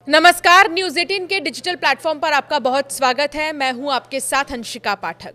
नमस्कार, न्यूज 18 के digital platform पर आपका बहुत स्वागत है। मैं हूं आपके साथ अंशिका पाठक।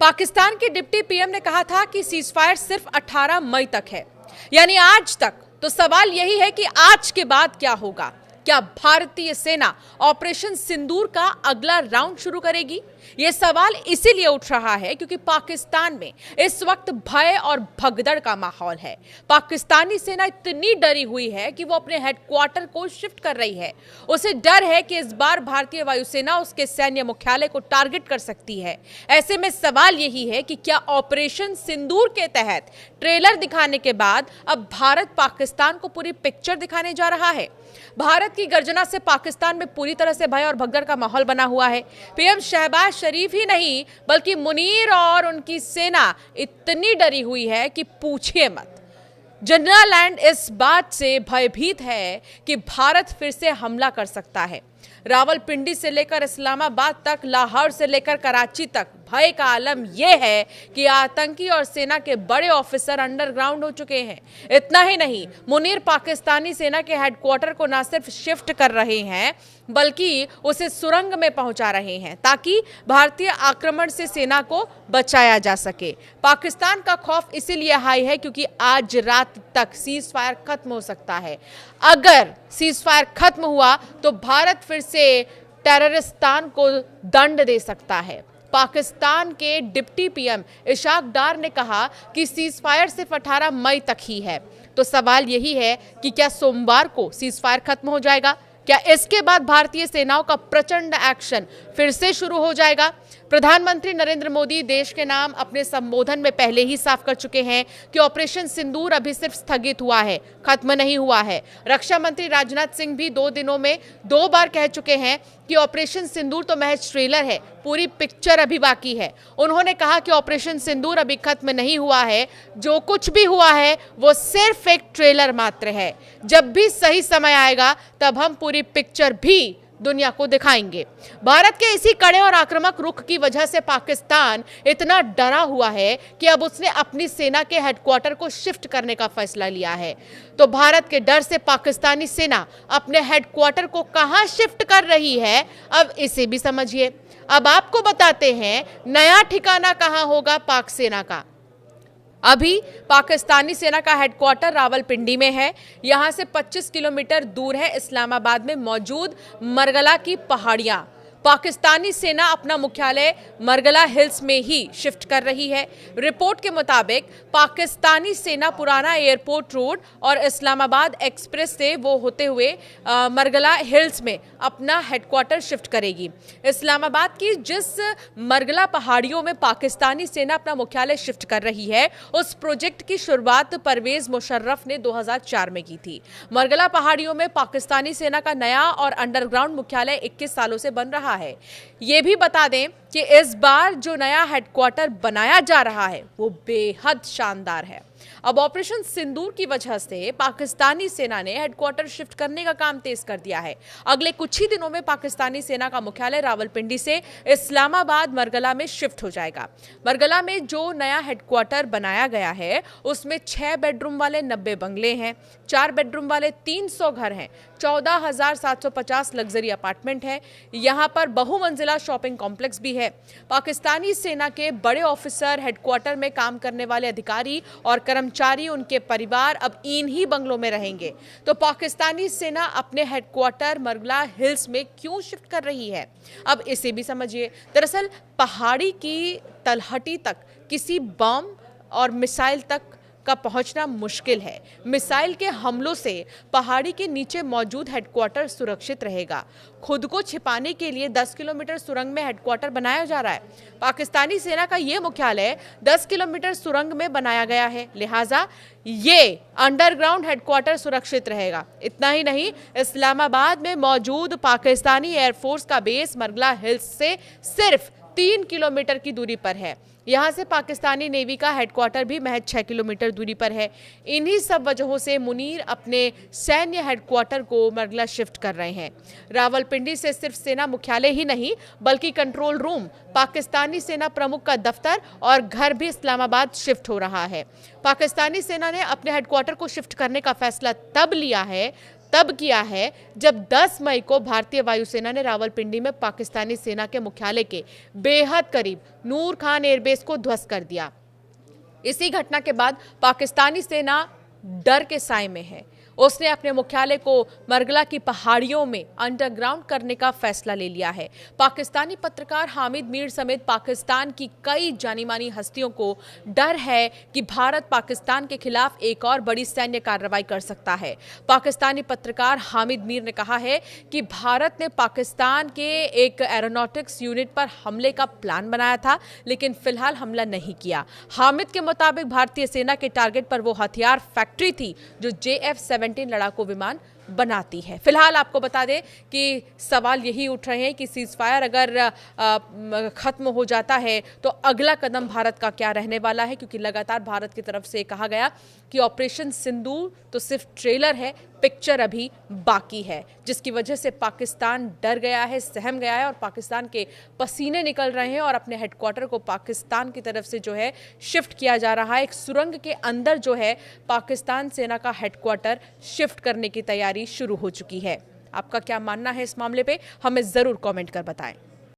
पाकिस्तान के डिप्टी पीएम ने कहा था कि सीजफायर सिर्फ 18 मई तक है, यानी आज तक। तो सवाल यही है कि आज के बाद क्या होगा? क्या भारतीय सेना ऑपरेशन सिंदूर का अगला राउंड शुरू करेगी? यह सवाल इसीलिए उठ रहा है क्योंकि पाकिस्तान में इस वक्त भय और भगदड़ का माहौल है। पाकिस्तानी सेना इतनी डरी हुई है कि वो अपने हेडक्वार्टर को शिफ्ट कर रही है। उसे डर है कि इस बार भारतीय वायुसेना उसके सैन्य मुख्यालय को टारगेट कर सकती है। ऐसे में सवाल यही है कि क्या ऑपरेशन सिंदूर के तहत ट्रेलर दिखाने के बाद अब भारत पाकिस्तान को पूरी पिक्चर दिखाने जा रहा है? भारत की गर्जना से पाकिस्तान में पूरी तरह से भय और भगदड़ का माहौल बना हुआ है। पीएम शहबाज शरीफ ही नहीं बल्कि मुनीर और उनकी सेना इतनी डरी हुई है कि पूछिए मत। जनरल लैंड इस बात से भयभीत है कि भारत फिर से हमला कर सकता है। रावलपिंडी से लेकर इस्लामाबाद तक, लाहौर से लेकर कराची तक भय का आलम यह है कि आतंकी और सेना के बड़े ऑफिसर अंडरग्राउंड हो चुके हैं। इतना ही नहीं, मुनीर पाकिस्तानी सेना के हेडक्वार्टर को न सिर्फ शिफ्ट कर रहे हैं बल्कि उसे सुरंग में पहुंचा रहे हैं ताकि भारतीय आक्रमण से सेना को बचाया जा सके। पाकिस्तान का खौफ इसीलिए हाई है क्योंकि आज रात तक सीज फायर खत्म हो सकता है। अगर सीज फायर खत्म हुआ तो भारत फिर से टेररिस्तान को दंड दे सकता है। पाकिस्तान के डिप्टी पीएम इशाक डार ने कहा कि सीज फायर सिर्फ 18 मई तक ही है। तो सवाल यही है कि क्या सोमवार को सीज फायर खत्म हो जाएगा? क्या इसके बाद भारतीय सेनाओं का प्रचंड एक्शन फिर से शुरू हो जाएगा? प्रधानमंत्री नरेंद्र मोदी देश के नाम अपने संबोधन में पहले ही साफ कर चुके हैं कि ऑपरेशन सिंदूर अभी सिर्फ स्थगित हुआ है, खत्म नहीं हुआ है। रक्षा मंत्री राजनाथ सिंह भी 2 दिनों में 2 बार कह चुके हैं कि ऑपरेशन सिंदूर तो महज ट्रेलर है, पूरी पिक्चर अभी बाकी है। उन्होंने कहा कि ऑपरेशन सिंदूर अभी खत्म नहीं हुआ है, जो कुछ भी हुआ है वो सिर्फ एक ट्रेलर मात्र है। जब भी सही समय आएगा तब हम पूरी पिक्चर भी दुनिया को दिखाएंगे। भारत के इसी कड़े और आक्रामक रुख की वजह से पाकिस्तान इतना डरा हुआ है कि अब उसने अपनी सेना के हेडक्वार्टर को शिफ्ट करने का फैसला लिया है। तो भारत के डर से पाकिस्तानी सेना अपने हेडक्वार्टर को कहां शिफ्ट कर रही है, अब इसे भी समझिए। अब आपको बताते हैं नया ठिकाना कहां होगा पाक सेना का। अभी पाकिस्तानी सेना का हेडक्वार्टर रावलपिंडी में है। यहां से 25 किलोमीटर दूर है इस्लामाबाद में मौजूद मरगला की पहाड़ियां। पाकिस्तानी सेना अपना मुख्यालय मरगला हिल्स में ही शिफ्ट कर रही है। रिपोर्ट के मुताबिक पाकिस्तानी सेना पुराना एयरपोर्ट रोड और इस्लामाबाद एक्सप्रेस से वो होते हुए मरगला हिल्स में अपना हेडक्वार्टर शिफ्ट करेगी। इस्लामाबाद की जिस मरगला पहाड़ियों में पाकिस्तानी सेना अपना मुख्यालय शिफ्ट कर रही है, उस प्रोजेक्ट की शुरुआत परवेज मुशर्रफ ने 2004 में की थी। मरगला पहाड़ियों में पाकिस्तानी सेना का नया और अंडरग्राउंड मुख्यालय 21 सालों से बन रहा है। ये भी बता दें कि इस बार जो नया हेडक्वार्टर बनाया जा रहा है वो बेहद शानदार है। अब ऑपरेशन सिंदूर की वजह से पाकिस्तानी सेना ने हेडक्वार्टर शिफ्ट करने का काम तेज कर दिया है। अगले कुछ ही दिनों में पाकिस्तानी सेना का मुख्यालय रावलपिंडी से इस्लामाबाद मरगला में शिफ्ट हो जाएगा। मरगला में जो नया हेडक्वार्टर बनाया गया है उसमें 6 बेडरूम वाले 90 बंगले हैं, 4 बेडरूम वाले 300 घर हैं, 14,750 लग्जरी अपार्टमेंट है। यहाँ पर बहुमंजिला शॉपिंग कॉम्प्लेक्स भी है। पाकिस्तानी सेना के बड़े ऑफिसर, हेडक्वार्टर में काम करने वाले अधिकारी और कर्मचारी, उनके परिवार अब इन्हीं बंगलों में रहेंगे। तो पाकिस्तानी सेना अपने हेडक्वार्टर मरगला हिल्स में क्यों शिफ्ट कर रही है, अब इसे भी समझिए। दरअसल पहाड़ी की तलहटी तक किसी बम और मिसाइल तक का पहुंचना मुश्किल है। मिसाइल के हमलों से पहाड़ी के नीचे मौजूद हेडक्वार्टर सुरक्षित रहेगा। खुद को छिपाने के लिए 10 किलोमीटर सुरंग में हेडक्वार्टर बनाया जा रहा है। पाकिस्तानी सेना का ये मुख्यालय 10 किलोमीटर सुरंग में बनाया गया है, लिहाजा ये अंडरग्राउंड हेडक्वार्टर सुरक्षित रहेगा। इतना ही नहीं, इस्लामाबाद में मौजूद पाकिस्तानी एयरफोर्स का बेस मरगला हिल्स से सिर्फ 3 किलोमीटर की दूरी पर है। यहाँ से पाकिस्तानी नेवी का हेडक्वार्टर भी महज 6 किलोमीटर दूरी पर है। इन्हीं सब वजहों से मुनीर अपने सैन्य हेडक्वार्टर को मरगला शिफ्ट कर रहे हैं। रावलपिंडी से सिर्फ सेना मुख्यालय ही नहीं बल्कि कंट्रोल रूम, पाकिस्तानी सेना प्रमुख का दफ्तर और घर भी इस्लामाबाद शिफ्ट हो रहा है। पाकिस्तानी सेना ने अपने हेडक्वार्टर को शिफ्ट करने का फैसला तब लिया है तब किया है जब 10 मई को भारतीय वायुसेना ने रावलपिंडी में पाकिस्तानी सेना के मुख्यालय के बेहद करीब नूर खान एयरबेस को ध्वस्त कर दिया। इसी घटना के बाद पाकिस्तानी सेना डर के साए में है। उसने अपने मुख्यालय को मरगला की पहाड़ियों में अंडरग्राउंड करने का फैसला ले लिया है। पाकिस्तानी पत्रकार हामिद मीर समेत पाकिस्तान की कई जानी मानी हस्तियों को डर है कि भारत पाकिस्तान के खिलाफ एक और बड़ी सैन्य कार्रवाई कर सकता है। पाकिस्तानी पत्रकार हामिद मीर ने कहा है कि भारत ने पाकिस्तान के एक एरोनॉटिक्स यूनिट पर हमले का प्लान बनाया था, लेकिन फिलहाल हमला नहीं किया। हामिद के मुताबिक भारतीय सेना के टारगेट पर वो हथियार फैक्ट्री थी जो JF-17 लड़ाकू विमान बनाती है। फिलहाल आपको बता दें कि सवाल यही उठ रहे हैं कि सीजफायर अगर खत्म हो जाता है तो अगला कदम भारत का क्या रहने वाला है, क्योंकि लगातार भारत की तरफ से कहा गया कि ऑपरेशन सिंदूर तो सिर्फ ट्रेलर है, पिक्चर अभी बाकी है, जिसकी वजह से पाकिस्तान डर गया है, सहम गया है और पाकिस्तान के पसीने निकल रहे हैं और अपने हेडक्वार्टर को पाकिस्तान की तरफ से जो है शिफ्ट किया जा रहा है। एक सुरंग के अंदर जो है पाकिस्तान सेना का हेडक्वार्टर शिफ्ट करने की तैयारी शुरू हो चुकी है। आपका क्या मानना है इस मामले पे, हमें जरूर कमेंट कर बताएं।